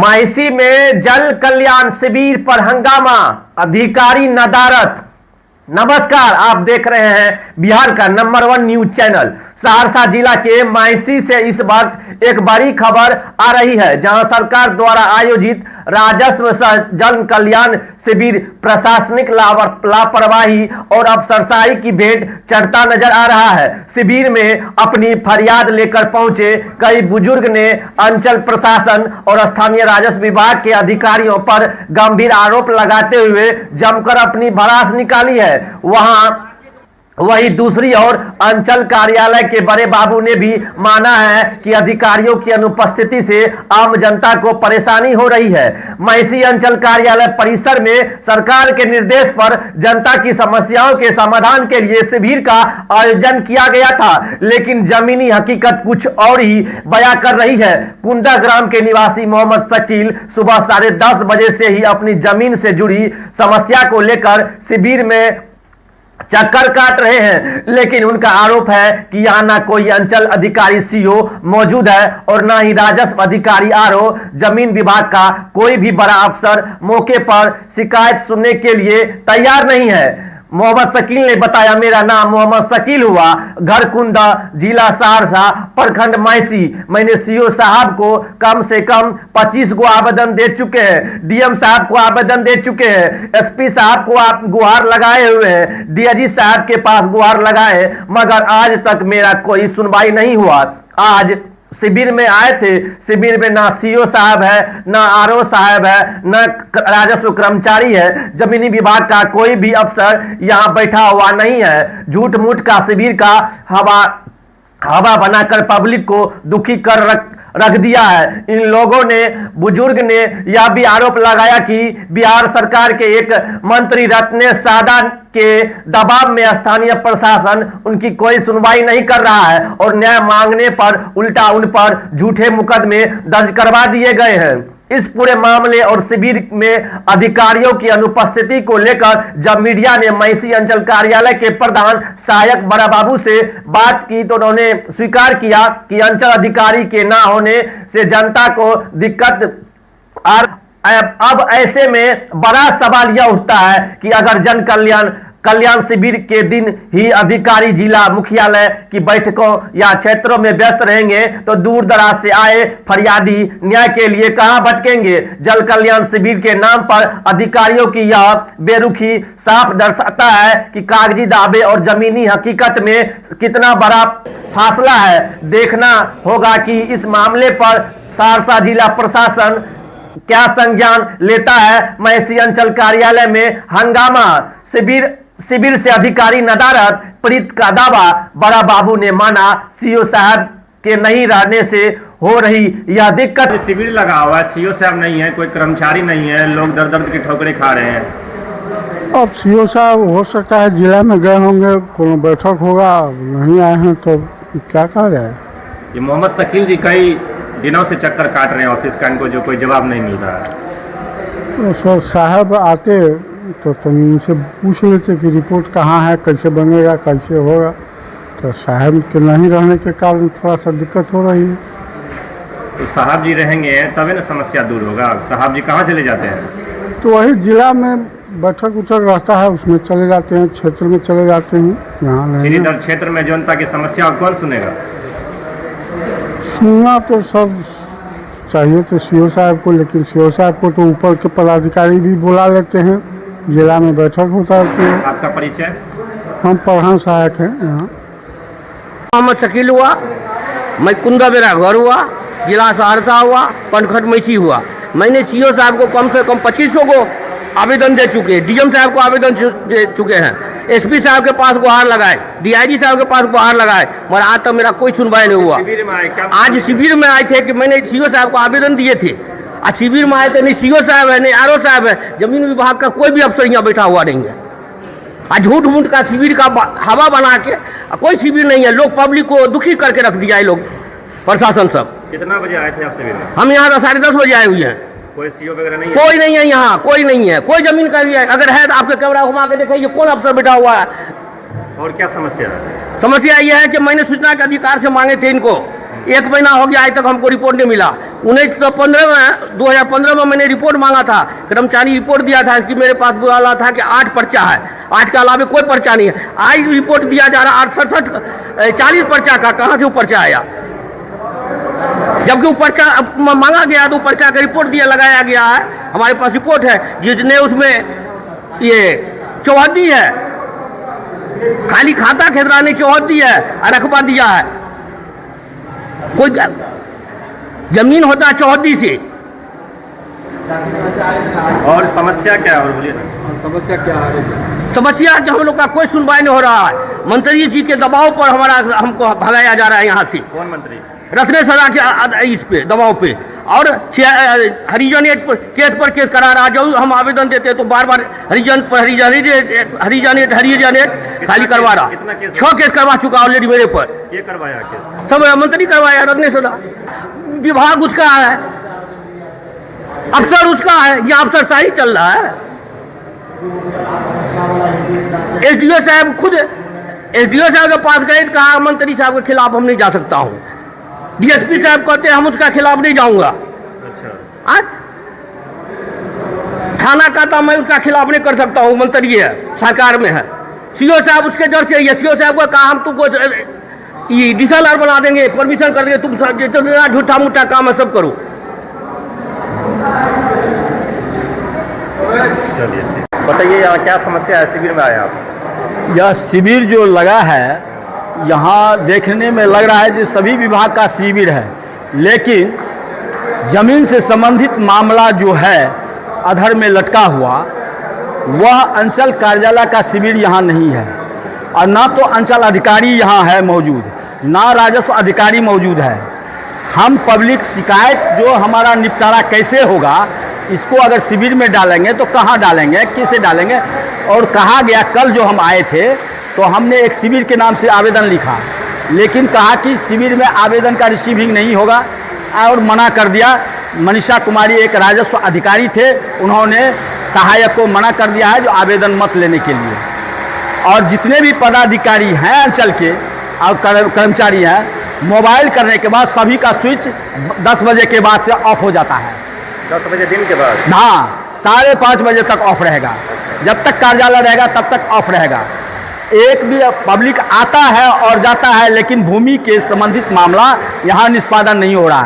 मायसी में जल कल्याण शिविर पर हंगामा, अधिकारी नदारत। नमस्कार, आप देख रहे हैं बिहार का नंबर 1 न्यूज चैनल। सहरसा जिला के मायसी से इस वक्त एक बड़ी खबर आ रही है, जहां सरकार द्वारा आयोजित राजस्व सह जल कल्याण शिविर प्रशासनिक लापरवाही और अफसरशाही की भेंट चढ़ता नजर आ रहा है। शिविर में अपनी फरियाद लेकर पहुंचे कई बुजुर्ग ने अंचल प्रशासन और स्थानीय राजस्व विभाग के अधिकारियों पर गंभीर आरोप लगाते हुए जमकर अपनी भड़ास निकाली है। वहीं दूसरी ओर अंचल कार्यालय के बड़े बाबू ने भी माना है कि अधिकारियों की अनुपस्थिति से आम जनता को परेशानी हो रही है। मायसी अंचल कार्यालय परिसर में सरकार के निर्देश पर जनता की समस्याओं के समाधान के लिए शिविर का आयोजन किया गया था, लेकिन जमीनी हकीकत कुछ और ही बयां कर रही है। कुंदा ग्राम के निवासी मोहम्मद शकील सुबह 10:30 बजे से ही अपनी जमीन से जुड़ी समस्या को लेकर शिविर में चक्कर काट रहे हैं, लेकिन उनका आरोप है कि यहां ना कोई अंचल अधिकारी सीओ मौजूद है और ना ही राजस्व अधिकारी आरओ। जमीन विभाग का कोई भी बड़ा अफसर मौके पर शिकायत सुनने के लिए तैयार नहीं है। मोहम्मद शकील ने बताया, मेरा नाम मोहम्मद शकील हुआ, घर कुंदा, जिला सहरसा, प्रखंड मायसी। मैंने सीओ साहब को कम से कम 25 को आवेदन दे चुके हैं, डीएम साहब को आवेदन दे चुके हैं, एसपी साहब को आप गुहार लगाए हुए हैं, डीआईजी साहब के पास गुहार लगाए, मगर आज तक मेरा कोई सुनवाई नहीं हुआ। आज शिविर में आए थे, शिविर में ना सीओ साहब है, ना आरओ साहब है, ना राजस्व कर्मचारी है, जमीनी विभाग का कोई भी अफसर यहां बैठा हुआ नहीं है। झूठ मूठ का शिविर का हवा बनाकर पब्लिक को दुखी कर रख दिया है। इन लोगों ने, बुजुर्ग ने यह भी आरोप लगाया कि बिहार सरकार के एक मंत्री रत्नेश सादा के दबाव में स्थानीय प्रशासन उनकी कोई सुनवाई नहीं कर रहा है और न्याय मांगने पर उल्टा उन पर झूठे मुकदमे दर्ज करवा दिए गए हैं। इस पूरे मामले और शिविर में अधिकारियों की अनुपस्थिति को लेकर जब मीडिया ने मायसी अंचल कार्यालय के प्रधान सहायक बड़ा बाबू से बात की तो उन्होंने स्वीकार किया कि अंचल अधिकारी के ना होने से जनता को दिक्कत अब ऐसे में बड़ा सवाल यह उठता है कि अगर जन कल्याण शिविर के दिन ही अधिकारी जिला मुख्यालय की बैठकों या क्षेत्रों में व्यस्त रहेंगे तो दूर दराज से आए फरियादी न्याय के लिए कहां भटकेंगे। जल कल्याण शिविर के नाम पर अधिकारियों की यह बेरुखी साफ दर्शाता है कि कागजी दावे और जमीनी हकीकत में कितना बड़ा फासला है। देखना होगा कि इस मामले पर सहरसा जिला प्रशासन क्या संज्ञान लेता है। मायसी अंचल कार्यालय में हंगामा, शिविर से अधिकारी नदारत, प्रीत का दावा। बड़ा बाबू ने माना, सीओ साहब के नहीं रहने से हो रही यह दिक्कत। शिविर लगा हुआ है, सीओ साहब नहीं है, कोई कर्मचारी नहीं है, लोग दर दर्द की ठोकरें खा रहे हैं। अब सीओ साहब हो सकता है जिला में गए होंगे, कोई बैठक होगा, नहीं आए हैं तो क्या कहा जाए। ये मोहम्मद शकील जी कई दिनों से चक्कर काट रहे हैं ऑफिस का, इनको जो कोई जवाब नहीं मिल रहा है। तो साहब आते तो तुम उनसे पूछ लेते कि रिपोर्ट कहाँ है, कैसे बनेगा, कैसे होगा। तो साहब के नहीं रहने के कारण थोड़ा सा दिक्कत हो रही है। तो साहब जी रहेंगे तभी ना समस्या दूर होगा। साहब जी कहाँ चले जाते हैं? तो वही जिला में बैठक उठक रहता है, उसमें चले जाते हैं, क्षेत्र में चले जाते हैं। यहाँ नहीं, इधर क्षेत्र में जनता की समस्या कौन सुनेगा? सुनना तो सब चाहिए तो सीओ साहब को, लेकिन सीओ साहब को तो ऊपर के पदाधिकारी भी बुला लेते हैं, जिला में बैठक होता है। आपका परिचय? हम प्रधान सहायक हैं यहाँ। मोहम्मद शकील हुआ, मैं कुंदा मेरा घर हुआ, जिला सहरसा हुआ, प्रखंड मैसी हुआ। मैंने सीओ साहब को कम से कम 2500 को आवेदन दे चुके हैं, डीएम साहब को आवेदन दे चुके हैं, एसपी साहब के पास गुहार लगाए, डीआईजी साहब के पास गुहार लगाए, मगर आज तक मेरा कोई सुनवाई नहीं हुआ। आज शिविर में आए थे कि मैंने सीओ साहब को आवेदन दिए थे, आज शिविर में आए थे, नहीं सीओ साहब है, नहीं आरओ साहब है, जमीन विभाग का कोई भी अफसर यहाँ बैठा हुआ नहीं है। आज झूठ मूठ का शिविर का हवा बना के कोई शिविर नहीं है, लोग पब्लिक को दुखी करके रख दिया है लोग, प्रशासन सब। कितना बजे आए थे आप शिविर में? हम यहाँ 10:30 बजे आए हुए हैं। कोई सीओ वगैरह नहीं है? कोई नहीं है यहाँ, कोई नहीं है, कोई जमीन का भी है, अगर है तो आपके कैमरा घुमा के देखिए कौन अफसर बैठा हुआ है। और क्या समस्या है? समस्या यह है कि मैंने सूचना के अधिकार से मांगे थे इनको, 1 महीना हो गया, आज तक हमको रिपोर्ट नहीं मिला। 2015 में मैंने रिपोर्ट मांगा था, कर्मचारी रिपोर्ट दिया था कि मेरे पास बोला था कि 8 पर्चा है, 8 के अलावा कोई पर्चा नहीं है। आज रिपोर्ट दिया जा रहा 40 पर्चा का, कहाँ से वो पर्चा आया? जबकि वो पर्चा मांगा गया तो पर्चा का रिपोर्ट दिया लगाया गया है, हमारे पास रिपोर्ट है जिसने उसमें ये चौहद्दी है, खाली खाता खिदराने चौहद्दी है, रकबा दिया है। कोई जमीन होता है चौहद्दी से। और समस्या क्या है, और बोलिए ना। समस्या कि हम लोग का कोई सुनवाई नहीं हो रहा है। मंत्री जी के दबाव पर हमको भगाया जा रहा है यहाँ से। कौन मंत्री? रत्नेश सदा के इस पे दबाव पे, और हरिजनेट पर केस करा रहा। जो हम आवेदन देते तो बार बार हरिजनेट खाली करवा रहा। 6 केस करवा चुका ऑलरेडी मेरे पर। ये करवाया केस? सब मंत्री करवाया, रत्नेश सदा। विभाग उसका है, अफसर उसका है, यह अफसर शाही चल रहा है। एसडीओ साहब खुद एसडीओ साहब के पास गए, कहा मंत्री साहब के खिलाफ हम नहीं जा सकता हूँ। डीएसपी साहब कहते हैं हम उसका खिलाफ नहीं जाऊंगा। अच्छा। थाना कहता मैं उसका खिलाफ नहीं कर सकता हूँ, मंत्री है, सरकार में है। सीओ साहब उसके डर से, सीओ साहब को कहा हम तुमको ये डीएसएलआर बना देंगे, परमिशन कर देंगे, तुम जितना झूठा मूठा काम है सब करो। चलिए, बताइए यहाँ क्या समस्या है? शिविर में आए आप? यह शिविर जो लगा है, यहाँ देखने में लग रहा है कि सभी विभाग का शिविर है, लेकिन जमीन से संबंधित मामला जो है अधर में लटका हुआ, वह अंचल कार्यालय का शिविर यहाँ नहीं है। और ना तो अंचल अधिकारी यहाँ है मौजूद, ना राजस्व अधिकारी मौजूद है। हम पब्लिक शिकायत जो हमारा निपटारा कैसे होगा, इसको अगर शिविर में डालेंगे तो कहाँ डालेंगे, कैसे डालेंगे? और कहा गया, कल जो हम आए थे तो हमने एक शिविर के नाम से आवेदन लिखा, लेकिन कहा कि शिविर में आवेदन का रिसीविंग नहीं होगा, और मना कर दिया। मनीषा कुमारी एक राजस्व अधिकारी थे, उन्होंने सहायक को मना कर दिया है जो आवेदन मत लेने के लिए। और जितने भी पदाधिकारी हैं अंचल के और कर्मचारी हैं, मोबाइल करने के बाद सभी का स्विच 10 बजे के बाद से ऑफ हो जाता है। 10 बजे दिन के बाद? हाँ, 5:30 बजे तक ऑफ रहेगा। जब तक कार्यालय रहेगा तब तक ऑफ रहेगा। एक भी पब्लिक आता है और जाता है, लेकिन भूमि के संबंधित मामला यहाँ निष्पादन नहीं हो रहा है।